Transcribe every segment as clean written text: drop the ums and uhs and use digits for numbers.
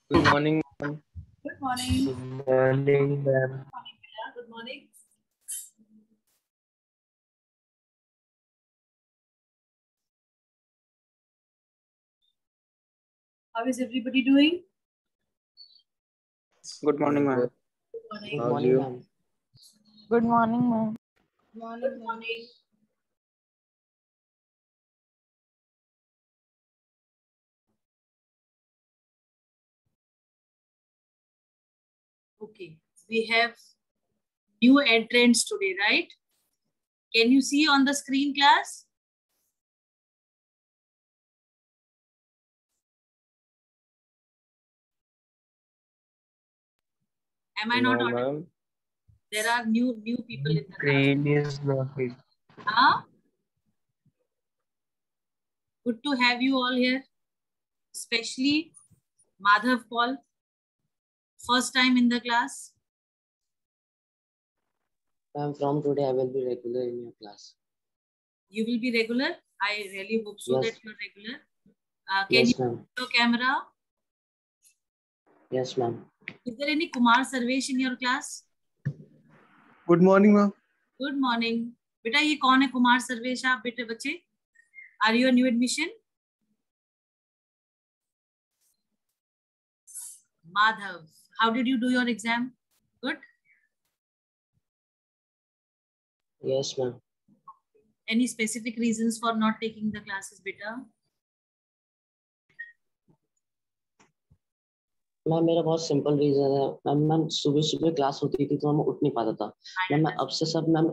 Good morning, ma'am. Good morning. Good morning, ma'am. Good morning. How is everybody doing? Good morning, ma'am. Good morning. Good morning, ma'am. Good morning, ma'am. Good morning. Okay, we have new entrants today, right? Can you see on the screen, class? Am I not No, audible? ma'am. There are new people in the class. Screen is not big. Huh? Good to have you all here, especially Madhav Paul, first time in the class. Ma'am, from today I will be regular in your class. You will be regular. I really hope so Yes. that you're regular. Can Yes, you ma'am. use your camera? Yes, ma'am. Is there any Kumar Sarvesh in your class? Good morning, ma'am. Good morning. बेटा ये कौन है कुमार सर्वेश? आप बेटे बच्चे, are you a new admission? Madhav, how did you do your exam? Good. Yes, ma'am. Any specific reasons for not taking the classes, beta? Ma'am मेरा बहुत simple reason है मैम। मैम सुबह सुबह क्लास होती थी तो मैं उठ नहीं पाता था। मैम मैं अब से सब मैम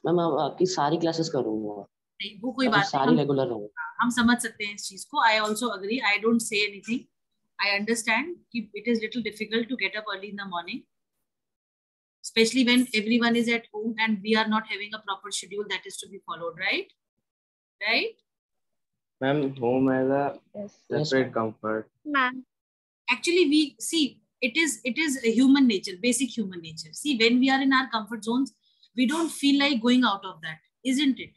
मैम आपकी सारी क्लासेस करूंगा। नहीं, वो कोई मैं बात सारी रेगुलर रहूंगा। हम समझ सकते हैं इस चीज को. I also agree. I don't say anything. I understand कि it is little difficult to get up early in the morning, especially when everyone is at home and we are not having a proper schedule that is to be followed, right? Right? Ma'am, home has a Yes. separate comfort. Ma'am. Actually, we see it is a human nature, basic human nature. See, when we are in our comfort zones, we don't feel like going out of that, isn't it?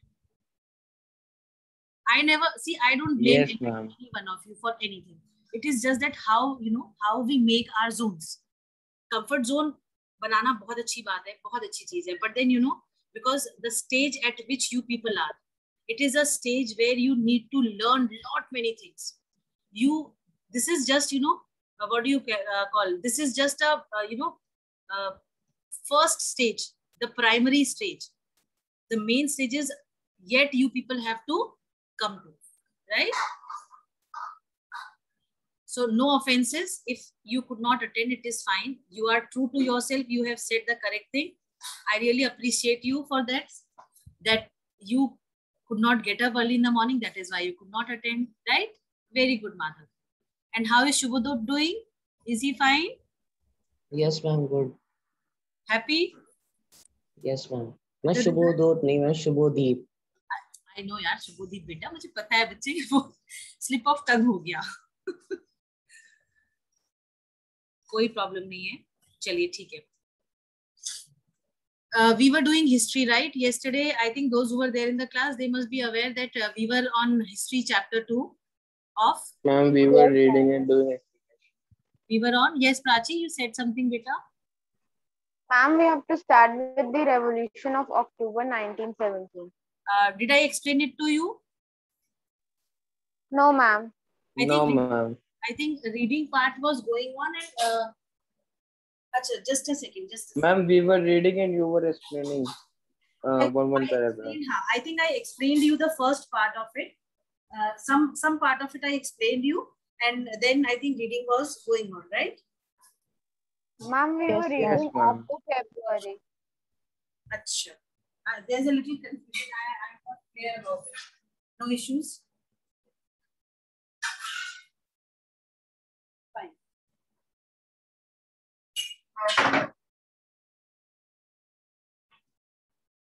I don't blame Yes, ma'am. any one of you for anything. It is just that how we make our zones. Comfort zone banana बहुत अच्छी बात है, बहुत अच्छी चीज है. But then because the stage at which you people are, it is a stage where you need to learn lot many things. This is just what do you call? This is just a first stage, the primary stage. The main stages yet you people have to come to, right? So no offenses. If you could not attend, it is fine. You are true to yourself. You have said the correct thing. I really appreciate you for that. That you could not get up early in the morning. That is why you could not attend, right? Very good, Madhav. And how is Shubhodip doing? Is he fine? Yes, ma'am. Good. Happy? Yes, ma'am. मैं शुभोदीप नहीं, मैं Shubhodeep. I know यार शुभोदीप बेटा, मुझे पता है बच्चे, वो slip of tongue हो गया. कोई प्रॉब्लम नहीं है, चलिए ठीक है. We were doing history, right? Yesterday, I think those who were there in the class, they must be aware that we were on history chapter 2 of. Ma'am, we were reading and doing it. We were on. Yes, Prachi, you said something, beta. Ma'am, we have to start with the revolution of October 1917. Did I explain it to you? No, ma'am. No, ma'am. I think the reading part was going on and just a second. Ma'am, we were reading and you were explaining one paragraph. I think I explained you the first part of it. Some part of it I explained you, and then I think reading was going on, right? Ma'am, we were reading up to February. Achha. There's a little confusion. I'm not clear about it. No issues? Fine.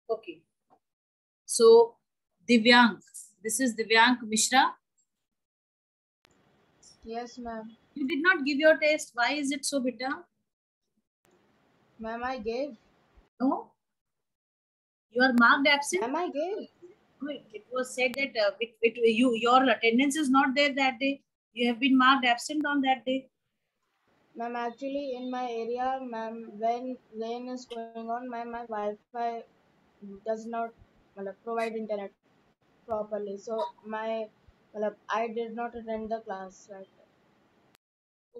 Okay. So, Divyank. This is Divyank Mishra. Yes, ma'am. You did not give your test. Why is it so bitter? Ma'am, I gave. No? You are marked absent? Ma'am, I gave. No, it was said that your attendance is not there that day. You have been marked absent on that day. Ma'am, actually in my area, ma'am, when rain is going on, ma'am, my Wi-Fi does not provide internet properly. So I did not attend the class, right?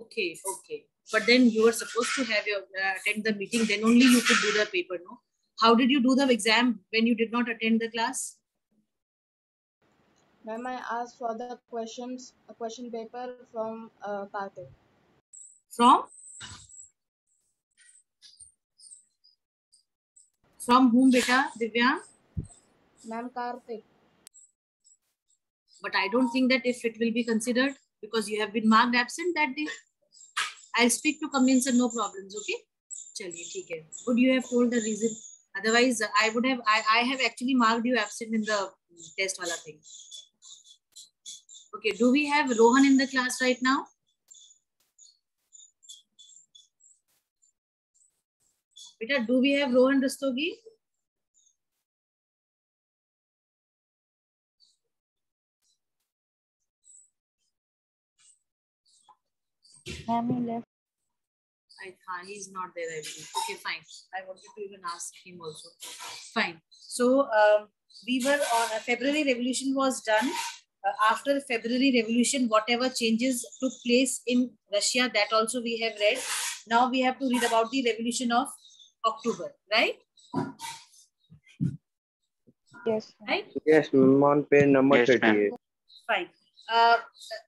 Okay, okay. But then you were supposed to have your attend the meeting. Then only you could do the paper, no? How did you do the exam when you did not attend the class? Ma'am, I asked for the a question paper from Karthik. From whom, beta, Divyang? Ma'am, Karthik. But I don't think that if it will be considered because you have been marked absent that day. I'll speak to Kamyan sir, no problems, okay? Chaliye, theek hai. Would you have told the reason? Otherwise, I have actually marked you absent in the test wala thing. Okay, do we have Rohan in the class right now? Beta, do we have Rohan Rastogi? Ma'am, he left. He's not there, I believe. Okay, fine. I wanted to even ask him also. Fine. So we were on February Revolution was done. After February Revolution, whatever changes took place in Russia, that also we have read. Now we have to read about the Revolution of October, right? Yes. Right? Yes, ma'am, on page number Yes, ma'am. 38. Fine.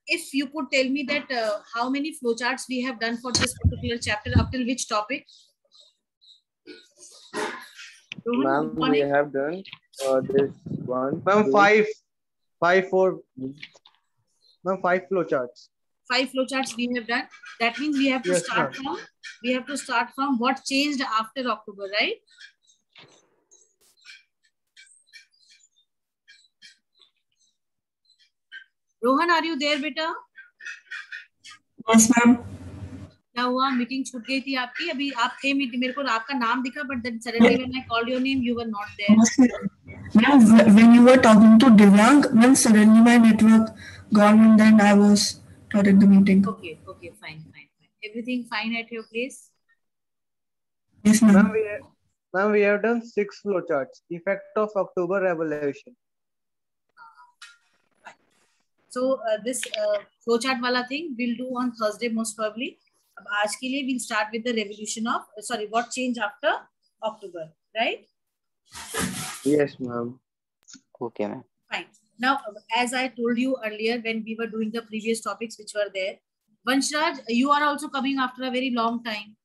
If you could tell me that how many flowcharts we have done for this particular chapter, up till which topic? Rohan, Ma'am, good we morning. have done this one. Ma'am, two, five flowcharts. 5 flowcharts we have done. That means we have to Yes, start ma'am. from what changed after October, right? Rohan, are you there, beta? Yes, ma'am. क्या हुआ? Meeting छूट गई थी आपकी? अभी आप थे meeting, मेरे को आपका नाम दिखा, but then suddenly when I called your name, you were not there. Yes, ma'am. Ma'am, when you were talking to Divyang, then suddenly my network gone and then I was not at the meeting. Okay, okay, fine. Everything fine at your place? Yes, Ma'am, ma'am. Ma'am, we have done 6 flowcharts. Effect of October Revolution. So this flowchart wala thing we'll do on Thursday most probably. अब आज के लिए we'll start with the revolution of what changed after October, right? Yes, ma'am. Okay, ma'am. Fine. Now, as I told you earlier when we were doing the previous topics which were there, Vanshraj, you are also coming after a very long time.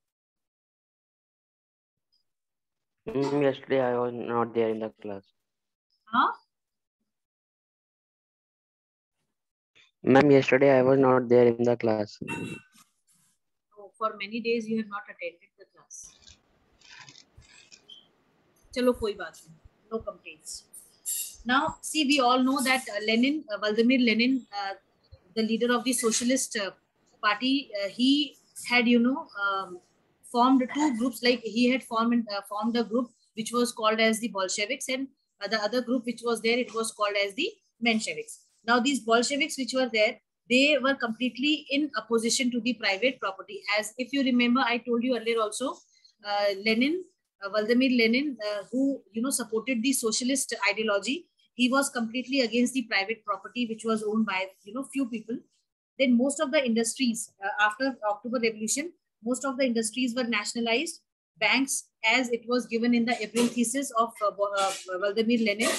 Yesterday I was not there in the class. Huh? Ma'am, yesterday I was not there in the class. So, for many days you have not attended the class. Chalo, koi baat nahi. No complaints. Now, see, we all know that Vladimir Lenin, the leader of the Socialist Party, he had, formed 2 groups. Like he had formed a group which was called as the Bolsheviks, and the other group which was there, it was called as the Mensheviks. Now, these Bolsheviks which were there, they were completely in opposition to the private property. As if you remember, I told you earlier also, Vladimir Lenin, who supported the socialist ideology, he was completely against the private property which was owned by few people. Then most of the industries after October Revolution, most of the industries were nationalized. Banks, as it was given in the April thesis of Vladimir Lenin,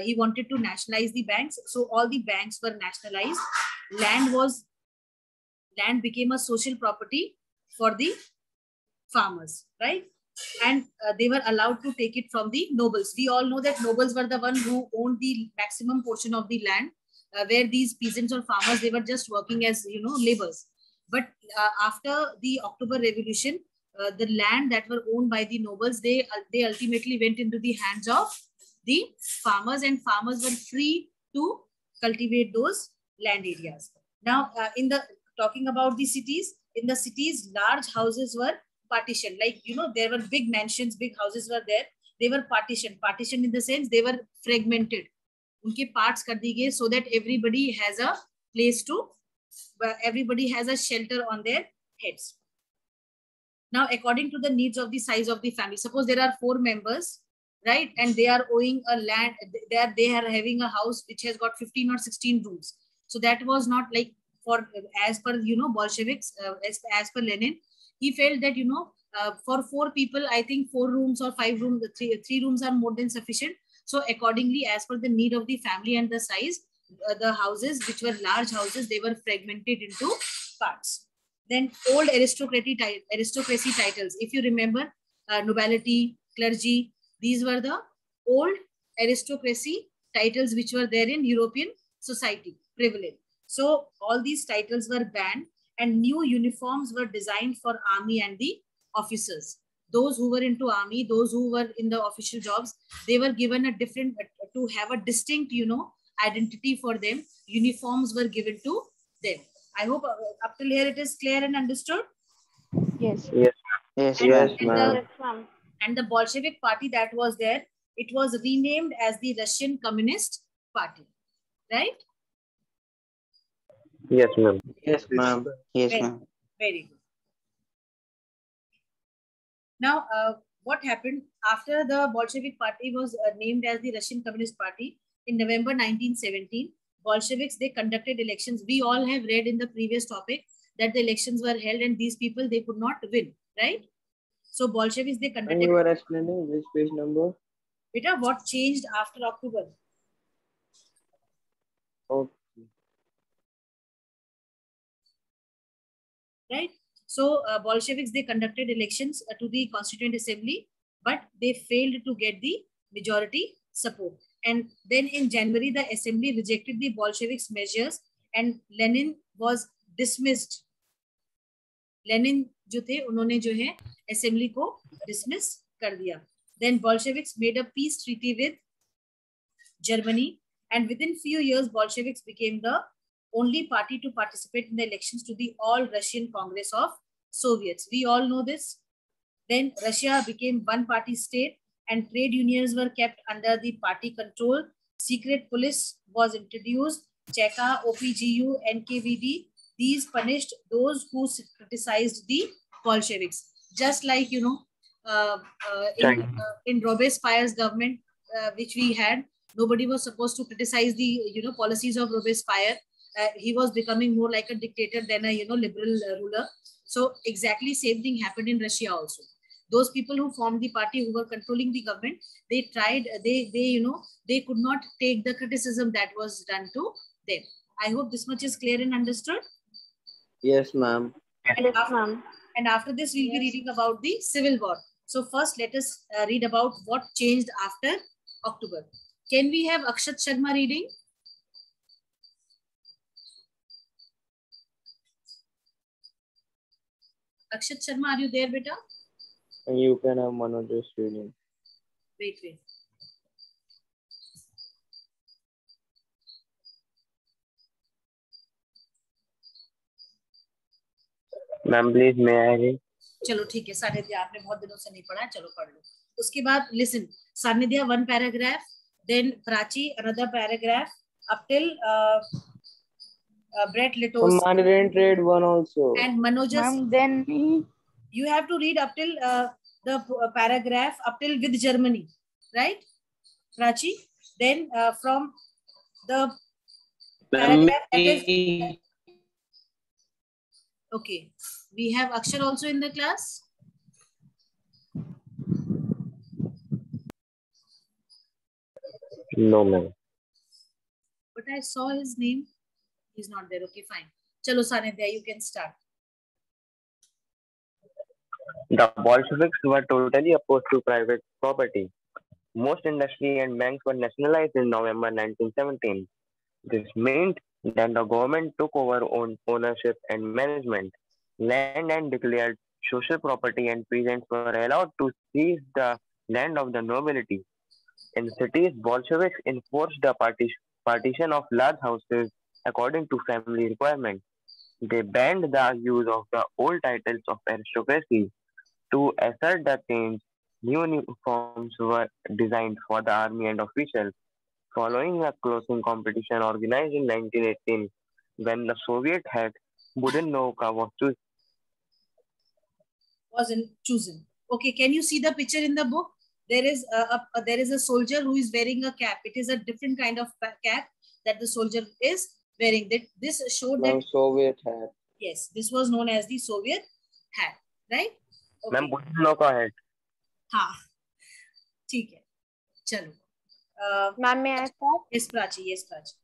he wanted to nationalize the banks. So all the banks were nationalized. Land became a social property for the farmers, right? And they were allowed to take it from the nobles. We all know that nobles were the one who owned the maximum portion of the land, where these peasants or farmers, they were just working as laborers. But after the October Revolution, the land that were owned by the nobles, they ultimately went into the hands of the farmers, and farmers were free to cultivate those land areas. Now, talking about the cities, in the cities, large houses were partitioned. Like, there were big mansions, big houses were there. They were partitioned in the sense they were fragmented. Unke parts kar di gaye so that everybody has a place to, everybody has a shelter on their heads. Now, according to the needs of the size of the family, suppose there are 4 members, right? And they are owing a land, they are having a house which has got 15 or 16 rooms. So that was not like for, as per, Bolsheviks, as per Lenin, he felt that, for 4 people, I think 4 rooms or 5 rooms, three rooms are more than sufficient. So accordingly, as per the need of the family and the size, the houses, which were large houses, they were fragmented into parts. Then old aristocracy titles. If you remember, nobility, clergy, these were the old aristocracy titles which were there in European society, prevalent. So all these titles were banned and new uniforms were designed for army and the officers. Those who were into army, those who were in the official jobs, they were given a different, to have a distinct, identity for them. Uniforms were given to them. I hope up till here it is clear and understood. Yes. Yes. Yes, ma'am. And the Bolshevik party that was there, it was renamed as the Russian Communist Party, right? Yes, ma'am. Yes, ma'am. Yes, Very, ma'am. very good. Now, what happened after the Bolshevik party was named as the Russian Communist Party in November 1917? Bolsheviks, they conducted elections. We all have read in the previous topic that the elections were held and these people, they could not win, right? So Bolsheviks, they conducted. And you were explaining which page number? Beta, what changed after October? Okay. Right? So Bolsheviks, they conducted elections to the Constituent Assembly, but they failed to get the majority support. And then in January, the assembly rejected the Bolsheviks' measures and Lenin was dismissed. Lenin जो थे, उन्होंने जो है assembly को dismiss कर दिया. Then Bolsheviks made a peace treaty with Germany, and within few years, Bolsheviks became the only party to participate in the elections to the All Russian Congress of Soviets. We all know this. Then Russia became one-party state, and trade unions were kept under the party control. Secret police was introduced. Cheka, OPGU, NKVD. These punished those who criticized the Bolsheviks. Just like, in Robespierre's government, which we had, nobody was supposed to criticize the, policies of Robespierre. He was becoming more like a dictator than a, liberal ruler. So exactly same thing happened in Russia also. Those people who formed the party, who were controlling the government, they tried, they could not take the criticism that was done to them. I hope this much is clear and understood. Yes, ma'am. Yes, ma'am. And after this, we'll be reading about the Civil War. So first, let us read about what changed after October. Can we have Akshat Sharma reading? Akshat Sharma, are you there, beta? And you can have Manoj's reading. Wait. Ma'am, please, may I read? चलो ठीक है. सानिध्या, आपने बहुत दिनों से नहीं पढ़ा, चलो पढ़ लो. उसके बाद listen. Saanidhya, one paragraph. Then Prachi, another paragraph. Up till Brett Litos. So, I didn't read one also. And Manoj, Then you have to read up till the paragraph up till with Germany, right, Prachi? Then from the paragraph that is, okay. We have Akshar also in the class. No, ma'am. But I saw his name. He's not there. Okay, fine. Chalo, Sanidhya, you can start. The Bolsheviks were totally opposed to private property. Most industry and banks were nationalized in November 1917. This meant that the government took over ownership and management. Land and declared social property, and peasants were allowed to seize the land of the nobility. In cities, Bolsheviks enforced the partition of large houses according to family requirements. They banned the use of the old titles of aristocracy. To assert the change, new uniforms were designed for the army and officials. Following a clothing competition organized in 1918, when the Soviet head Budennovka was chosen, chosen. Okay, can you see the picture in the book? There is a soldier who is wearing a cap. It is a different kind of cap that the soldier is wearing. This showed that Soviet hat. Yes, this was known as the Soviet hat, right? Okay. Ma'am बुद्धिनों का है. हाँ, ठीक है, चलो. Ma'am, may I start? Yes, Prachi. Yes, Prachi.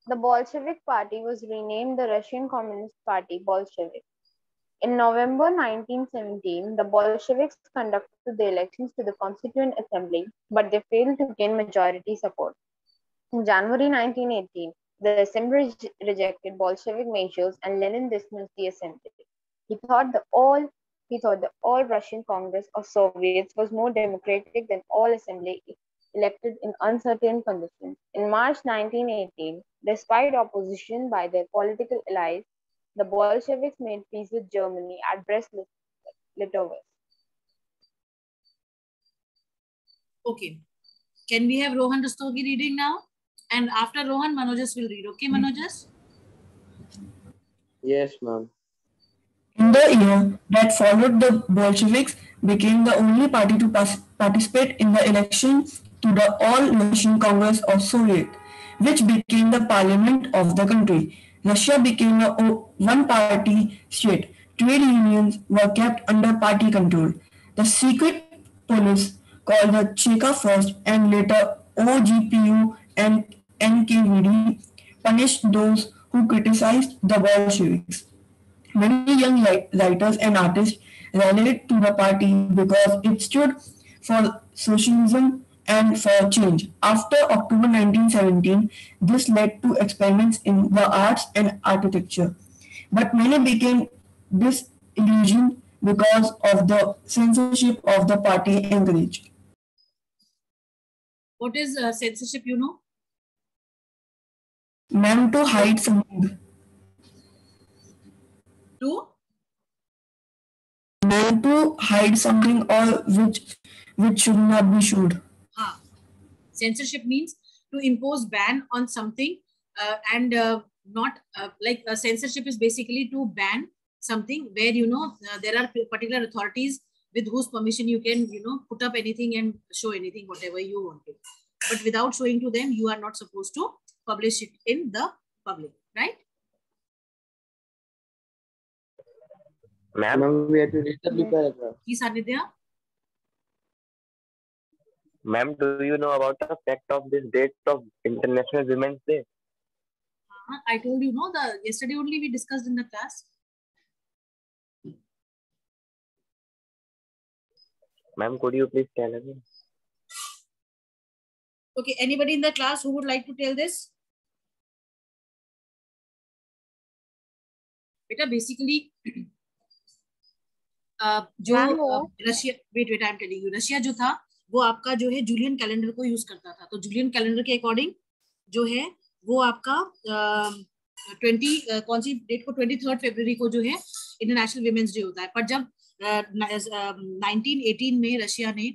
The Bolshevik Party was renamed the Russian Communist Party, Bolshevik. In November 1917, the Bolsheviks conducted the elections to the Constituent Assembly, but they failed to gain majority support. In January 1918, the Assembly rejected Bolshevik measures and Lenin dismissed the Assembly. He thought the All Russian Congress of Soviets was more democratic than all assembly elected in uncertain conditions. In March 1918, despite opposition by their political allies, the Bolsheviks made peace with Germany at Brest-Litovsk. Okay. Can we have Rohan Rastogi reading now? And after Rohan, Manojas will read. Okay, Manojas? Yes, ma'am. In the year that followed, the Bolsheviks became the only party to participate in the election to the All-Russian Congress of Soviet, which became the parliament of the country. Russia became a one-party state. Trade unions were kept under party control. The secret police, called the Cheka first and later OGPU and NKVD, punished those who criticized the Bolsheviks. Many young writers and artists rallied to the party because it stood for socialism and for change. After October 1917, this led to experiments in the arts and architecture. But many became disillusioned because of the censorship of the party encouraged. What is censorship, you know? Ma'am, to hide something. To hide something or which should not be showed. Censorship means to impose ban on something and not like censorship is basically to ban something where there are particular authorities with whose permission you can put up anything and show anything whatever you want to, but without showing to them you are not supposed to publish it in the public, right? Ma'am, we have to read the paragraph. Yes, Aditya? Ma'am, do you know about the fact of this date of International Women's Day? I told you, yesterday only we discussed in the class. Ma'am, could you please tell me? Okay, anybody in the class who would like to tell this? Beta, basically, जो Russia wait I am telling you, Russia जो था वो आपका जो है Julian calendar को use करता था. तो जूलियन कैलेंडर के अकॉर्डिंग जो है वो आपका 23 फरवरी को जो है इंटरनेशनल विमेंस डे होता है. पर जब 1918 में रशिया ने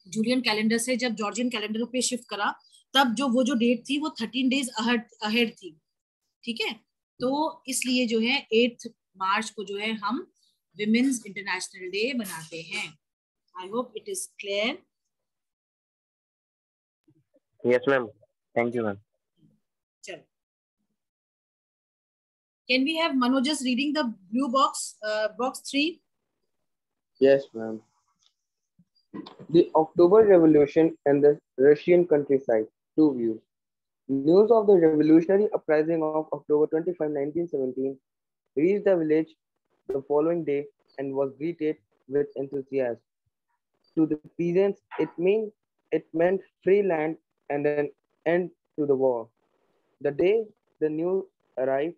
जूलियन कैलेंडर से जब जॉर्जियन कैलेंडर पे शिफ्ट करा, तब जो वो जो डेट थी वो 13 डेज अहेड थी. ठीक है, तो इसलिए जो है 8 मार्च को जो है हम विमेंस इंटरनेशनल डे मनाते हैं. I hope it is clear. Yes ma'am, thank you ma'am. चलो, can we have Manoj reading the blue box, box 3? Yes, ma'am. The October Revolution and the Russian countryside. Two views. News of the revolutionary uprising of October 25, 1917 reached the village the following day and was greeted with enthusiasm. To the peasants, it meant free land and an end to the war. The day the news arrived,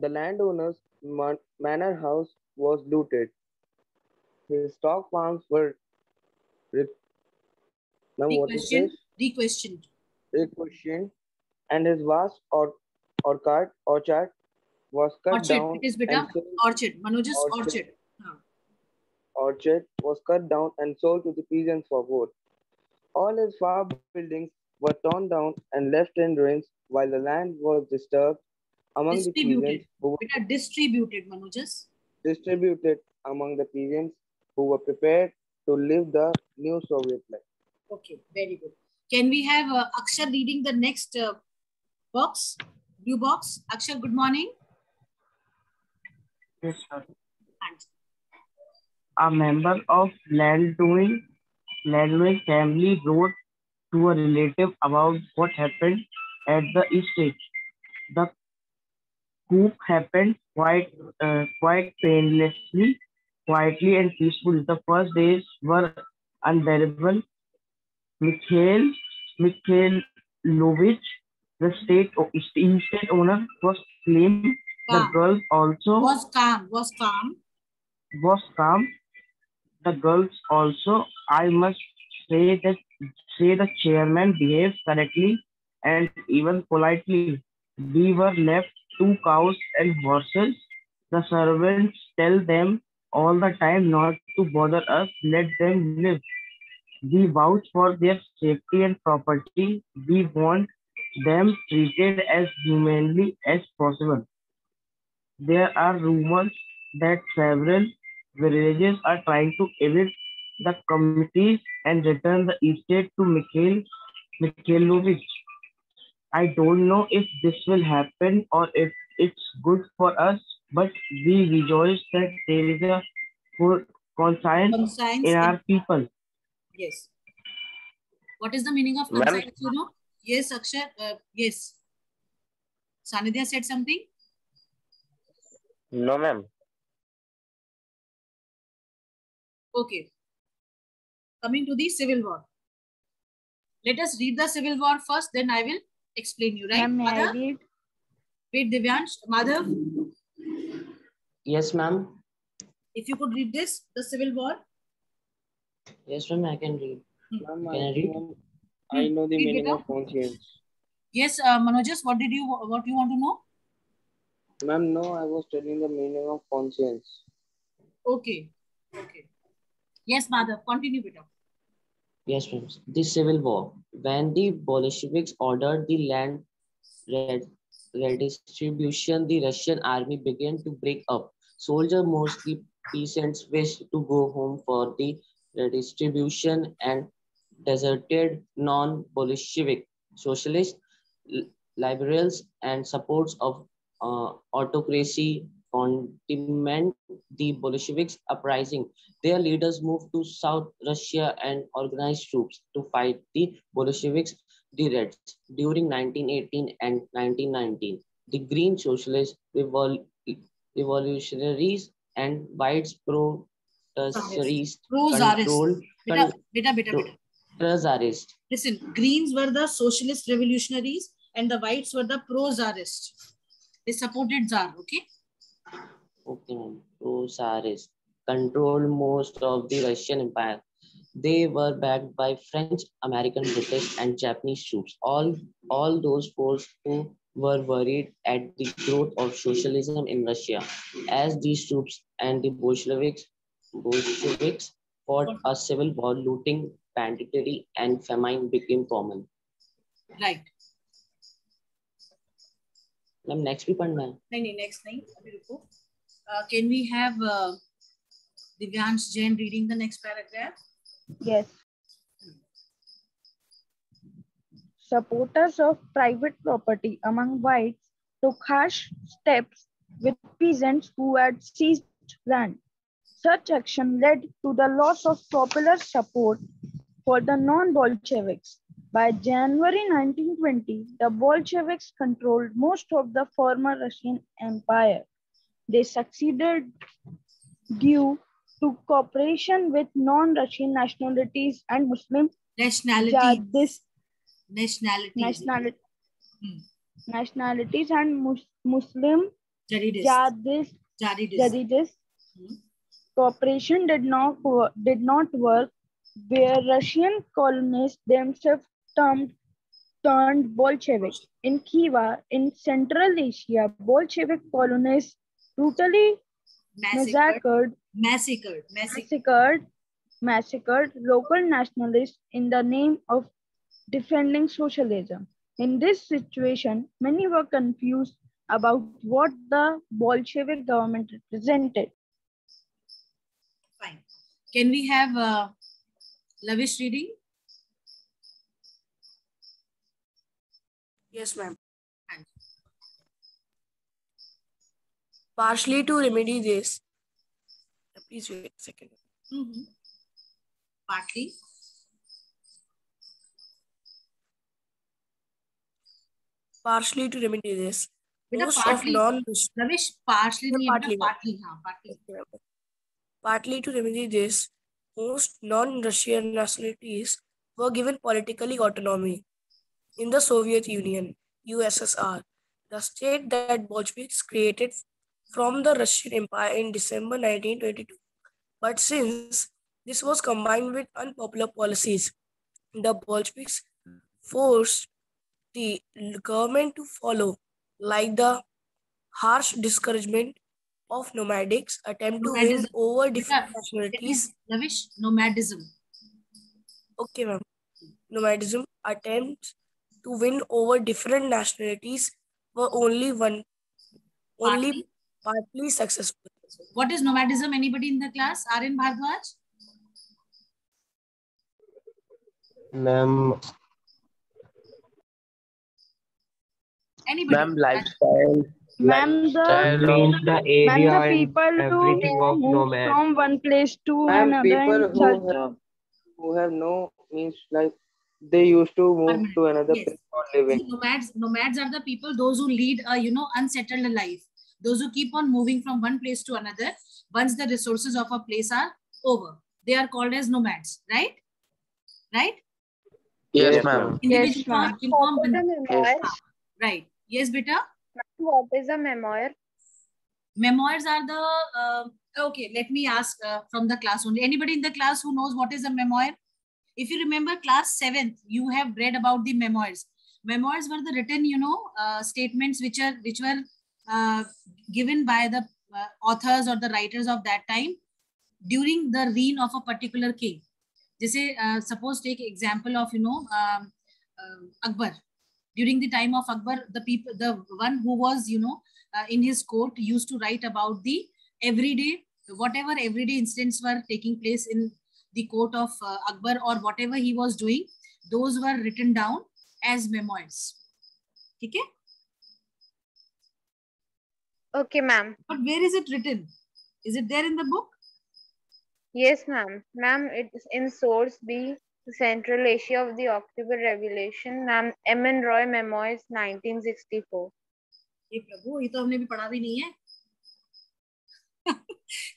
the landowner's manor house was looted. His stock farms were requestioned, and his vast orchard was cut down. It is orchard. Manoj's orchard. Orchard was cut down and sold to the peasants for wood. All his farm buildings were torn down and left in ruins, while the land was disturbed among the peasants. Distributed, Manoj. distributed among the peasants who were prepared to live the new Soviet life. Okay, very good. Can we have Akshar reading the next box, blue box? Akshar, good morning. Yes, sir. And A member of landowning family wrote to a relative about what happened at the estate. The coup happened quite painlessly, quietly and peacefully. The first days were unbearable. Mikhail Mikhailovich, the estate owner, was claimed. The calm. girls also Was calm. was calm. The girls also, I must say the chairman behaved correctly and even politely. We were left 2 cows and horses. The servants tell them all the time not to bother us, let them live. We vouch for their safety and property. We want them treated as humanely as possible. There are rumors that several villages are trying to evict the committees and return the estate to Mikhailovich. I don't know if this will happen or if it's good for us, but we rejoice that there is a full conscience Conscience in our people. Yes. What is the meaning of Ma'am? conscience, you know? Yes, Akshar. Yes. Sanidhya said something? No, ma'am. Okay. Coming to the civil war. Let us read the civil war first, then I will explain you, right? Ma'am, may I Madhav? read? Wait, Divyansh. Madhav, Yes, ma'am. if you could read this, the civil war. Yes, ma'am, I can read. Ma'am, Can I read? I know the Read, meaning beta. of conscience. Yes, Manojas, what you want to know? Ma'am, no, I was telling the meaning of conscience. Okay. Okay. Yes, Madhav, continue, beta. Yes, ma'am. The Civil War. When the Bolsheviks ordered the land redistribution, the Russian army began to break up. Soldiers, mostly peasants, wished to go home for the redistribution and deserted non-Bolshevik socialists, liberals, and supporters of autocracy condemned the Bolsheviks uprising. Their leaders moved to South Russia and organized troops to fight the Bolsheviks, the Reds, during 1918 and 1919. The Green Socialist Revolutionaries and Whites protestarists controlled. Pro-Tsarist. Listen, Greens were the socialist revolutionaries and the Whites were the pro-Tsarist. They supported Tsar, okay? Okay, ma'am. Pro-Tsarist controlled most of the Russian Empire. They were backed by French, American, British, and Japanese troops. All those forces who were worried at the growth of socialism in Russia. As these troops and the Bolsheviks fought a civil war, looting, banditry, and famine became common. Right. Ma'am, next भी पढ़ना है? नहीं, next नहीं. अभी रुको. Can we have Divyansh Jain reading the next paragraph? Yes. Supporters of private property among whites took harsh steps with peasants who had seized land. Such action led to the loss of popular support for the non-Bolsheviks. By January 1920, the Bolsheviks controlled most of the former Russian Empire. They succeeded due to cooperation with non-Russian nationalities and Muslim nationalities and Muslim jihadists. Cooperation did not work where Russian colonists themselves turned Bolshevik. In Khiva, in Central Asia, Bolshevik colonists brutally massacred local nationalists in the name of defending socialism. In this situation, many were confused about what the Bolshevik government represented. Can we have Lavish reading? Yes, ma'am. Partially to remedy this, please wait a second. Partly. Partially to remedy this, most partly, of Lavish, partially नहीं है बेटा, partly, हाँ, partly. Partly to remedy this, most non-Russian nationalities were given political autonomy. In the Soviet Union, USSR, the state that Bolsheviks created from the Russian Empire in December 1922. But since this was combined with unpopular policies, the Bolsheviks forced the government to follow, like the harsh discouragement of nomadics, attempt to win over different nationalities. Lavish, nomadism. Okay, ma'am. Nomadism attempts to win over different nationalities were only partly successful. What is nomadism? Anybody in the class? Aryan Bhardwaj? Ma'am. Anybody? Ma'am, lifestyle. Ma'am, the area the people everything of move nomad. from one place to Ma'am, another people in search of. who have no means, like they used to move to another place for living. Nomads are the people, those who lead a unsettled life. Those who keep on moving from one place to another once the resources of a place are over. They are called as nomads, right? Right? Yes, ma'am. Yes, ma'am. Right. Yes, beta. What is a memoir? Memoirs are the okay. Let me ask from the class only. Anybody in the class who knows what is a memoir? If you remember class 7th, you have read about the memoirs. Memoirs were the written, statements which were given by the authors or the writers of that time during the reign of a particular king. Jise, suppose take example of Akbar. During the time of Akbar, the one who was in his court used to write about the whatever everyday incidents were taking place in the court of Akbar, or whatever he was doing. Those were written down as memoirs. Okay? Okay, ma'am. But where is it written? Is it there in the book? Yes, ma'am. Ma'am, it is in source B, Central Asia of the October Revolution. Ma'am, M.N. Roy Memoirs, 1964. ये प्रभु, ये तो हमने भी पढ़ा भी नहीं है.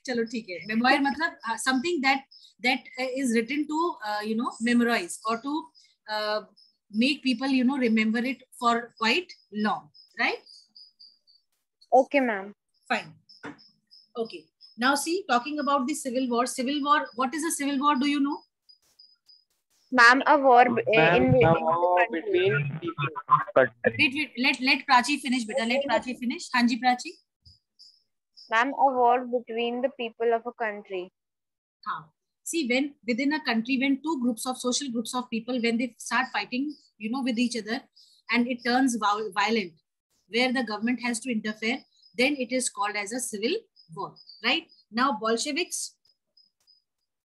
चलो ठीक है. Memoir मतलब something that is written to memorize or to make people remember it for quite long, right? Okay, ma'am. Fine. Okay. Now see, talking about the civil war. Civil war. What is a civil war? Do you know? Ma'am, a war between people. Wait. Let Prachi finish, beta. Let Prachi finish. Hanji Prachi. Ma'am, a war between the people of a country. See, when within a country, when two social groups of people, when they start fighting, with each other, and it turns violent, where the government has to interfere, then it is called as a civil war, right? Now, Bolsheviks,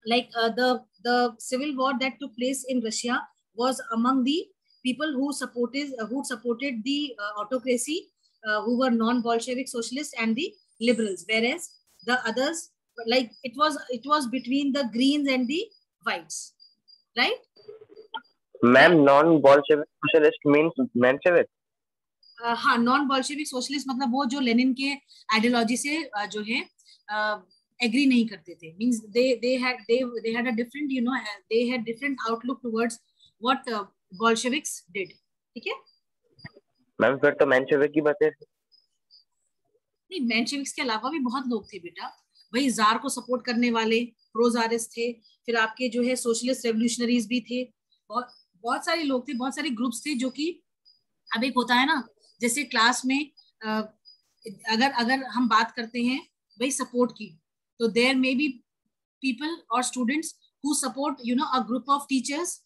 like the civil war that took place in Russia was among the people who supported the autocracy, who were non-Bolshevik socialists and the liberals, whereas the others, like it was between the greens and the whites, right? Ma'am, non-Bolshevik socialist means Menshevik. हाँ, non-Bolshevik socialist मतलब वो जो Lenin के ideology से जो है agree नहीं करते थे. Means they had a different they had different outlook towards what Bolsheviks did. ठीक है? मैम फिर तो मेंशेविक की बातें. नहीं, मेंशेविक्स के अलावा भी बहुत लोग थे बेटा. वही जार को सपोर्ट करने वाले प्रो जारिस्ट थे, फिर आपके जो है सोशलिस्ट रेवोल्यूशनरीज भी थे, बहुत सारे लोग थे, बहुत सारे ग्रुप्स थे जो कि अब एक होता है ना, जैसे क्लास में अगर हम बात करते हैं भाई सपोर्ट की, तो देयर मे बी पीपल और students who support a group of teachers,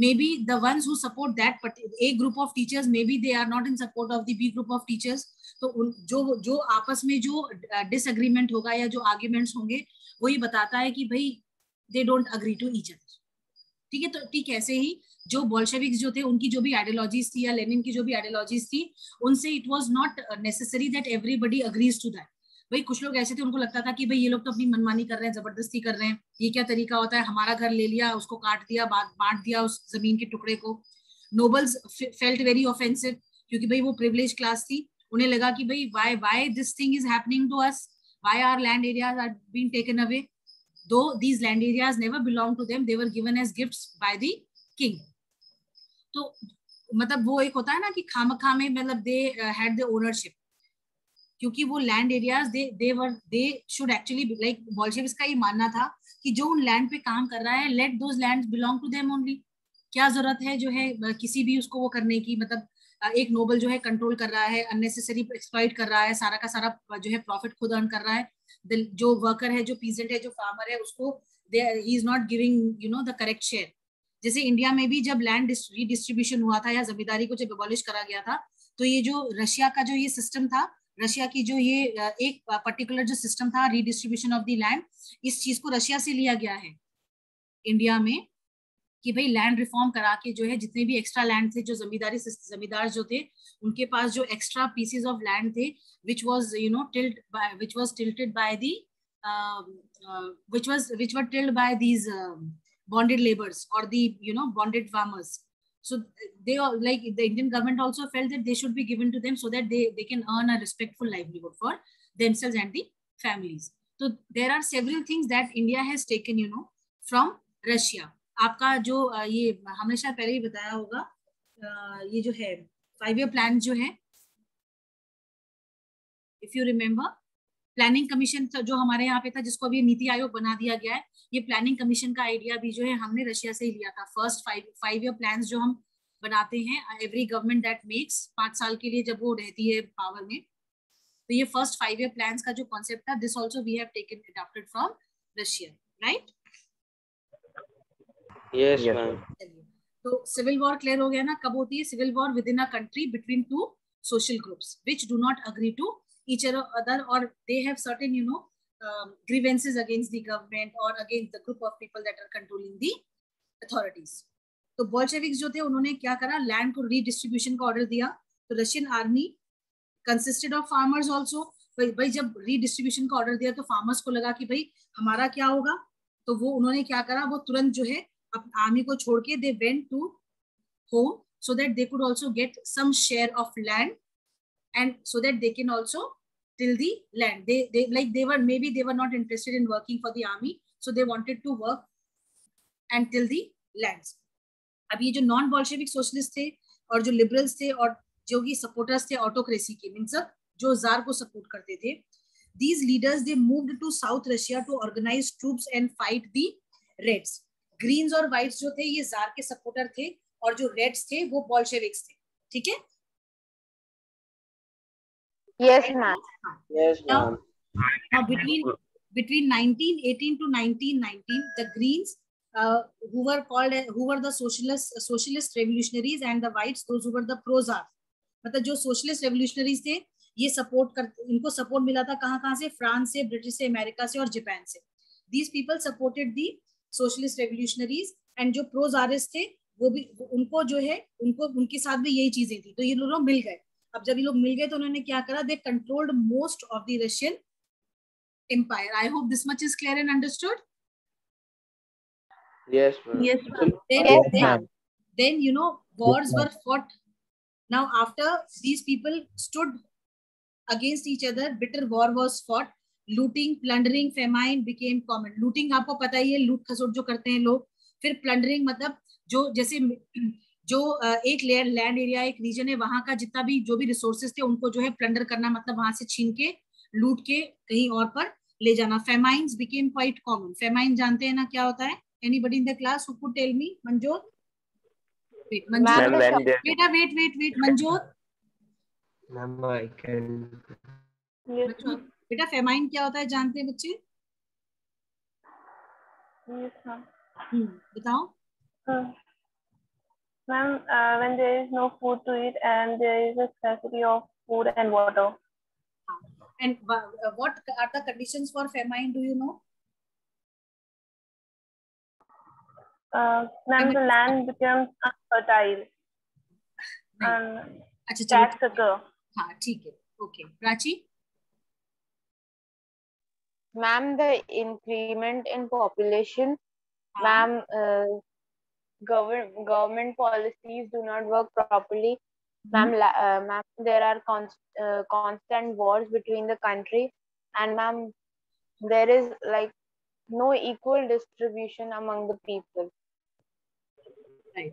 maybe the ones who support that A group of teachers, maybe they are not in support of the B group of teachers. तो जो आपस में जो disagreement होगा या जो arguments होंगे वो ये बताता है कि भाई they don't agree to each other. ठीक है, तो ठीक ऐसे ही जो बोल्शेविक्स जो थे, उनकी जो भी आइडियोलॉजीज थी या लेनिन की जो भी आइडियोलॉजीज थी, उनसे it was not necessary that everybody agrees to that. भाई कुछ लोग ऐसे थे, उनको लगता था कि भाई ये लोग तो अपनी मनमानी कर रहे हैं, जबरदस्ती कर रहे हैं, ये क्या तरीका होता है, हमारा घर ले लिया, उसको काट दिया, बांट दिया उस जमीन के टुकड़े को. नोबल्स फेल्ट वेरी ऑफेंसिव, क्योंकि भाई वो प्रिविलेज क्लास थी, उन्हें लगा कि भाई why this thing is happening to us, why our land areas are being taken away, though these land areas never belonged to them, they were given as gifts by the king. तो मतलब वो एक होता है ना कि खामखा में मतलब they had the ownership, क्योंकि वो land areas they should actually be like, Bolsheviks का ये मानना था कि जो उन लैंड पे काम कर रहा है, let those lands belong to them only. क्या जरूरत है जो है किसी भी उसको वो करने की, मतलब एक नोबल जो है कंट्रोल कर रहा है, अननेसेसरी एक्सप्लॉइट कर रहा है, सारा का सारा जो है प्रॉफिट खुद अर्न कर रहा है. जो वर्कर है, जो पीजेंट है, जो फार्मर है, उसको he is not giving the correct share. जैसे इंडिया में भी जब लैंड रीडिस्ट्रीब्यूशन हुआ था या जमींदारी को जब एबॉलिश करा गया था, तो ये जो रशिया का जो ये सिस्टम था, रशिया की जो ये एक पर्टिकुलर जो सिस्टम था रीडिस्ट्रीब्यूशन ऑफ द लैंड, इस चीज को रशिया से लिया गया है इंडिया में, कि भाई लैंड रिफॉर्म करा के जो है जितने भी एक्स्ट्रा लैंड थे, जो जमींदार जो थे, उनके पास जो एक्स्ट्रा पीसेस ऑफ लैंड थे, which was tilted by the which were tilled by these bonded laborers or the bonded farmers. So they all, like the Indian government also felt that they should be given to them so that they can earn a respectful livelihood for themselves and the families. So there are several things that India has taken from Russia. आपका जो ये हमने शायद पहले ही बताया होगा, ये जो है 5-year प्लान जो है, if you remember, planning commission जो हमारे यहाँ पे था, जिसको अभी नीति आयोग बना दिया गया है, ये प्लानिंग कमीशन का आइडिया भी जो है हमने रशिया से ही लिया था. फर्स्ट 5-year प्लान्स जो हम बनाते हैं, एवरी गवर्नमेंट दैट मेक्स 5 साल के लिए जब वो रहती है पावर में, तो ये फर्स्ट 5-year प्लान्स का जो कॉन्सेप्ट था, this also we have taken adopted from Russia, right? Yes ma'am. तो सिविल वॉर क्लियर हो गया ना. कब होती है civil war? Within a country between 2 social groups which do not agree to each other, or they have certain grievances against the government or against the group of people that are controlling the authorities. तो Bolsheviks जो थे, उन्होंने क्या करा, land को redistribution का order दिया. तो Russian army consisted of farmers also. भाई जब रीडिस्ट्रीब्यूशन का ऑर्डर दिया तो फार्मर्स को लगा कि भाई हमारा क्या होगा, तो वो उन्होंने क्या करा, वो तुरंत जो है आर्मी को छोड़ के they went to home so that they could also get some share of land, and so that they can also till the land. They were not interested in working for the army, so they wanted to work and till the lands. अब ये जो non Bolshevik socialist थे और जो liberals थे और जो कि सपोर्टर्स थे ऑटोक्रेसी के, मींस जो जार को सपोर्ट करते थे, these leaders they moved to South Russia to organize troops and fight the Reds. Greens और व्हाइट्स जो थे ये जार के सपोर्टर थे, और जो रेड्स थे वो बोल्शेविक्स थे. ठीक है? Yes, ma'am. Yes, ma'am. Now between 1918 to 1919, the Greens, who were the socialist revolutionaries, and the whites, those who were the pro-czar. मतलब जो सोशलिस्ट रेवोल्यूशनरीज थे, ये इनको सपोर्ट मिला था कहाँ से? फ्रांस से, ब्रिटिश से, अमेरिका से और जापान से. These people supported the socialist revolutionaries, and जो pro-czarists थे वो भी, उनको जो है उनके साथ भी यही चीजें थी. तो ये लोग मिल गए. अब जब ये लोग मिल गए तो उन्होंने क्या करा, they controlled most of the Russian empire. I hope this much is clear and understood. Yes, ma'am. Yes, ma'am. Then wars were fought. Now after these people stood against each other, bitter war was fought. Looting, plundering, famine became common. Looting आपको पता ही है, लूट खसोट जो करते हैं लोग. फिर प्लंडरिंग, मतलब जो एक लैंड एरिया, एक रीजन है, वहां का जितना भी जो भी रिसोर्सेज थे उनको जो है प्लंडर करना, मतलब वहां से छीन के लूट के कहीं और पर ले जाना. Famines became quite common. Famine जानते हैं ना क्या होता है? Anybody in the class who could tell me? Manjot, बेटा वेट मंजोत, बेटा फेमाइन क्या होता है जानते हैं बच्चे? बताओ. Ma'am, when there is no food to eat and there is a scarcity of food and water. And what are the conditions for famine? Do you know? Then the land becomes unfertile and अच्छा चलो tax occur. हाँ ठीक है okay Prachi Ma'am, the increment in population, ma'am, government policies do not work properly. Ma'am, ma'am, there are constant wars between the country, and ma'am, there is like no equal distribution among the people. Right.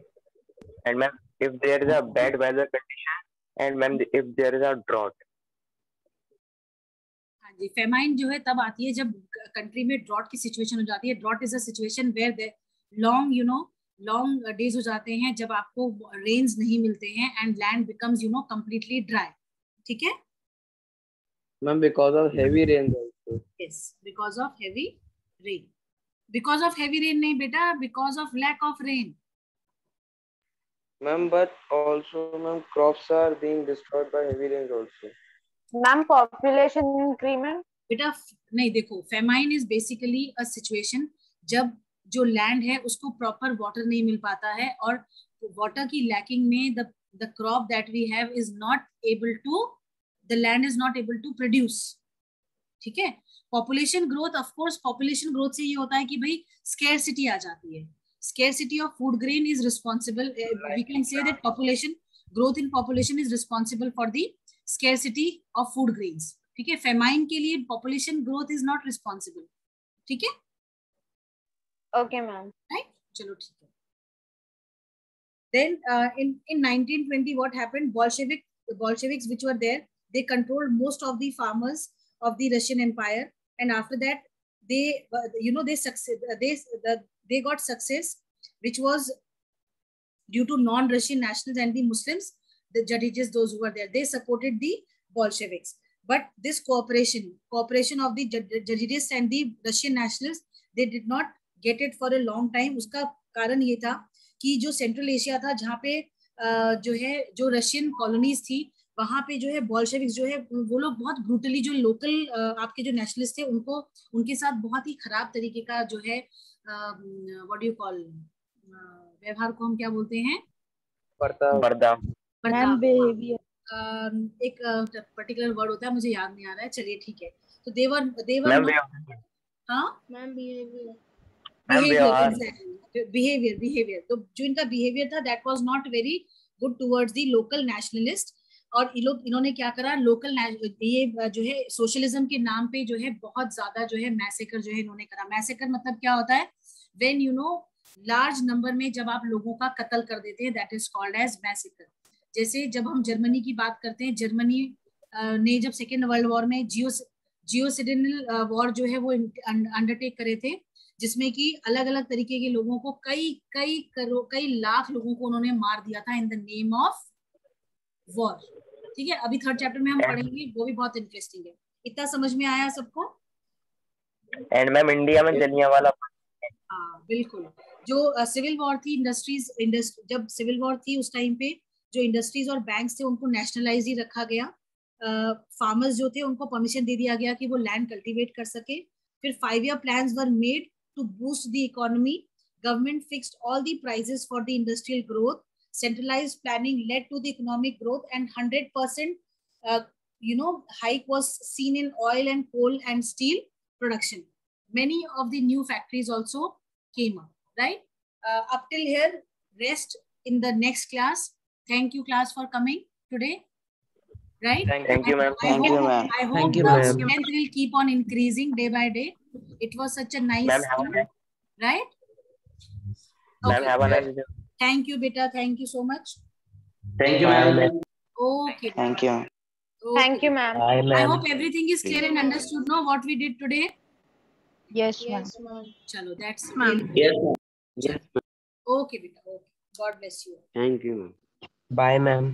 And ma'am, if there is a bad weather condition, and ma'am, if there is a drought. हाँ जी famine जो है तब आती है जब country में drought की situation हो जाती है. Drought is a situation where long days हो जाते हैं जब आपको रेन्स नहीं मिलते हैं and land becomes completely dry. ठीक है ma'am because of heavy rain also. Yes because of heavy rain. Because of heavy rain नहीं बेटा because of lack of rain. Ma'am, but also, ma'am, crops are being destroyed by heavy rains also. Ma'am, population increment. बेटा नहीं देखो famine is basically a situation जब जो land है उसको proper water नहीं मिल पाता है और वाटर की लैकिंग में the crop that we have is not able to the land is not able to produce. ठीक है population growth of course population growth से ये होता है कि भाई स्केर्सिटी आ जाती है. Scarcity of food grain is responsible. We can say that growth in population is responsible for the scarcity of food grains. ठीक है famine के लिए population growth is not responsible. ठीक है Okay, ma'am. Right? चलो ठीक है. Then in 1920 what happened? Bolsheviks which were there, they controlled most of the farmers of the Russian Empire, and after that they got success, which was due to non-Russian nationals and the Muslims, the judges, those who were there, they supported the Bolsheviks. But this cooperation of the judges and the Russian nationals, they did not get it for a long time. उसका कारण ये था कि जो central Asia था जहाँ पे जो रशियन कॉलोनीज थी वहां पे जो है बॉल्शेविक्स जो है वो लोग बहुत ब्रूटली जो लोकल आपके जो नेशनलिस्ट थे उनके साथ बहुत ही खराब तरीके का जो है व्हाट डू यू कॉल व्यवहार को हम क्या बोलते हैं एक पर्टिकुलर वर्ड होता है मुझे याद नहीं आ रहा है. चलिए ठीक है तो देवर हाँ मैम बिहेवियर तो जो इनका बिहेवियर था that was not very good towards the local nationalist. और इन्होंने क्या करा लोकल ये जो है सोशलिज्म के नाम पे जो है बहुत ज्यादा जो है मैसेकर जो है इन्होंने करा. मैसेकर मतलब क्या होता है व्हेन लार्ज नंबर में जब आप लोगों का कत्ल कर देते हैं that is called as massacre. जैसे जब हम जर्मनी की बात करते हैं जर्मनी ने जब सेकेंड वर्ल्ड वॉर में जियोसिडिनल वॉर जो है वो अंडरटेक करे थे जिसमें कि अलग अलग तरीके के लोगों को कई लाख लोगों को उन्होंने मार दिया था in the name of war. ठीक है अभी थर्ड चैप्टर में हम पढ़ेंगे वो भी बहुत इंटरेस्टिंग है. इतना समझ में आया सबको? एंड मैम इंडिया में जलियांवाला हाँ बिल्कुल. जो सिविल वॉर थी जब सिविल वॉर थी उस टाइम पे जो इंडस्ट्रीज और बैंक्स थे उनको नेशनलाइज ही रखा गया. फार्मर्स जो थे उनको परमिशन दे दिया गया कि वो लैंड कल्टीवेट कर सके. फिर 5-year plans were made to boost the economy. Government fixed all the prices for the industrial growth. Centralized planning led to the economic growth, and 100% hike was seen in oil and coal and steel production. Many of the new factories also came up. Right? Up till here, rest in the next class. Thank you class for coming today. Right? Thank you, ma'am. Thank you, ma'am. I hope the strength will keep on increasing day by day. It was such a nice thing, right? Ma'am, have a nice day. Thank you, beta. Thank you so much. Thank you, ma'am. Okay. Thank you. Okay. Thank you, ma'am. I hope everything is clear and understood. Know what we did today? Yes, ma'am. Chalo, that's ma'am. Yes, ma'am. Yes. Okay, beta. Okay. God bless you. Thank you, ma'am. Bye, ma'am.